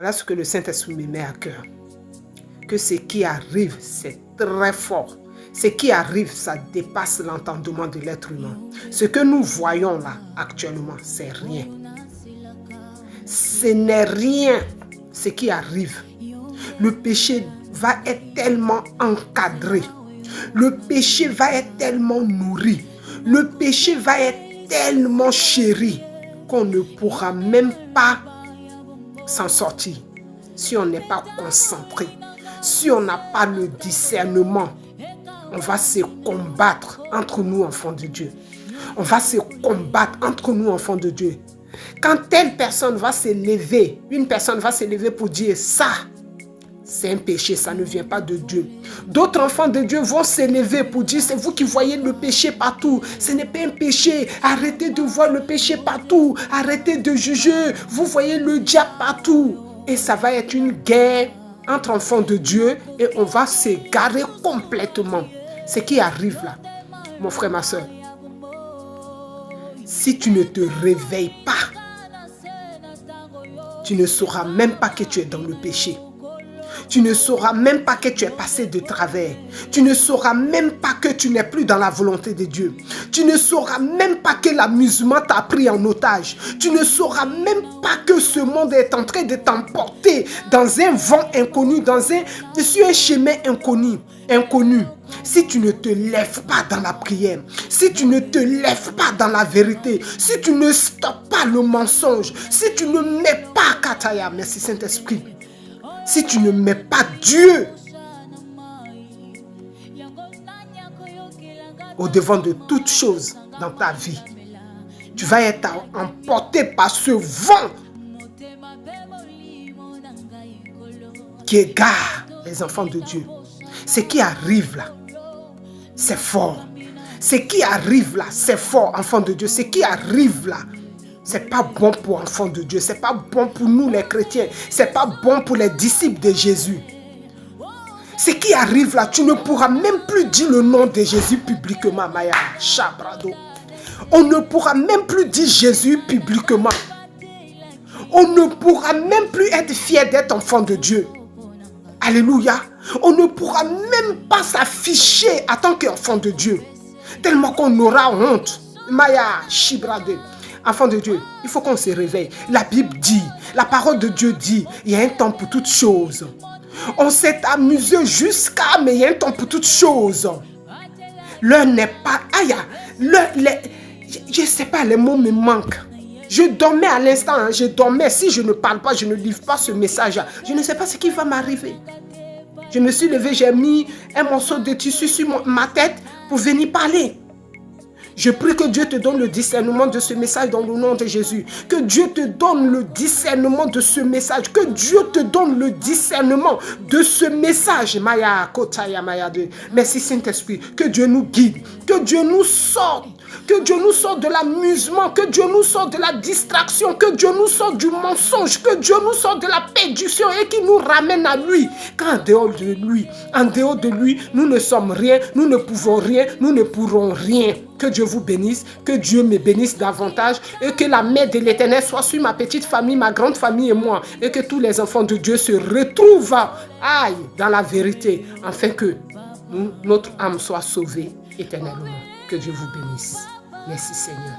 Voilà ce que le Saint-Esprit me met à cœur. Que ce qui arrive, c'est très fort. Ce qui arrive, ça dépasse l'entendement de l'être humain. Ce que nous voyons là, actuellement, c'est rien. Ce n'est rien ce qui arrive. Le péché va être tellement encadré. Le péché va être tellement nourri. Le péché va être tellement chéri qu'on ne pourra même pas s'en sortir si on n'est pas concentré. Si on n'a pas le discernement, on va se combattre entre nous, enfants de Dieu. On va se combattre entre nous, enfants de Dieu. Quand telle personne va se lever, une personne va se lever pour dire ça, c'est un péché, ça ne vient pas de Dieu. D'autres enfants de Dieu vont se lever pour dire, c'est vous qui voyez le péché partout. Ce n'est pas un péché. Arrêtez de voir le péché partout. Arrêtez de juger. Vous voyez le diable partout. Et ça va être une guerre entre enfants de Dieu et on va s'égarer complètement. Ce qui arrive là, mon frère, ma soeur, si tu ne te réveilles pas, tu ne sauras même pas que tu es dans le péché. Tu ne sauras même pas que tu es passé de travers. Tu ne sauras même pas que tu n'es plus dans la volonté de Dieu. Tu ne sauras même pas que l'amusement t'a pris en otage. Tu ne sauras même pas que ce monde est en train de t'emporter dans un vent inconnu, sur un chemin inconnu. Si tu ne te lèves pas dans la prière, si tu ne te lèves pas dans la vérité, si tu ne stoppes pas le mensonge, si tu ne mets pas Kataya, merci Saint-Esprit, si tu ne mets pas Dieu au devant de toutes choses dans ta vie, tu vas être emporté par ce vent qui égare les enfants de Dieu. Ce qui arrive là, c'est fort. Ce qui arrive là, c'est fort, enfants de Dieu. Ce qui arrive là, c'est pas bon pour enfants de Dieu. C'est pas bon pour nous les chrétiens. C'est pas bon pour les disciples de Jésus. Ce qui arrive là, tu ne pourras même plus dire le nom de Jésus publiquement, Maya Chabrado. On ne pourra même plus dire Jésus publiquement. On ne pourra même plus être fier d'être enfant de Dieu. Alléluia. On ne pourra même pas s'afficher en tant qu'enfant de Dieu. Tellement qu'on aura honte. Maya Chibrade. Enfant de Dieu, il faut qu'on se réveille. La Bible dit, la parole de Dieu dit, il y a un temps pour toutes choses. On s'est amusé jusqu'à, mais il y a un temps pour toutes choses. L'heure n'est pas... je ne sais pas, les mots me manquent. Je dormais à l'instant, hein, je dormais. Si je ne parle pas, je ne livre pas ce message. Je ne sais pas ce qui va m'arriver. Je me suis levé, j'ai mis un morceau de tissu sur ma tête pour venir parler. Je prie que Dieu te donne le discernement de ce message dans le nom de Jésus. Que Dieu te donne le discernement de ce message. Que Dieu te donne le discernement de ce message. Maya Kotaya Maya de. Merci Saint-Esprit. Que Dieu nous guide. Que Dieu nous sorte. Que Dieu nous sorte de l'amusement. Que Dieu nous sorte de la distraction. Que Dieu nous sorte du mensonge. Que Dieu nous sorte de la perdition et qui nous ramène à lui. Car en dehors de lui, nous ne sommes rien. Nous ne pouvons rien. Nous ne pourrons rien. Que Dieu vous bénisse, que Dieu me bénisse davantage et que la main de l'Éternel soit sur ma petite famille, ma grande famille et moi et que tous les enfants de Dieu se retrouvent dans la vérité afin que notre âme soit sauvée éternellement. Que Dieu vous bénisse. Merci Seigneur.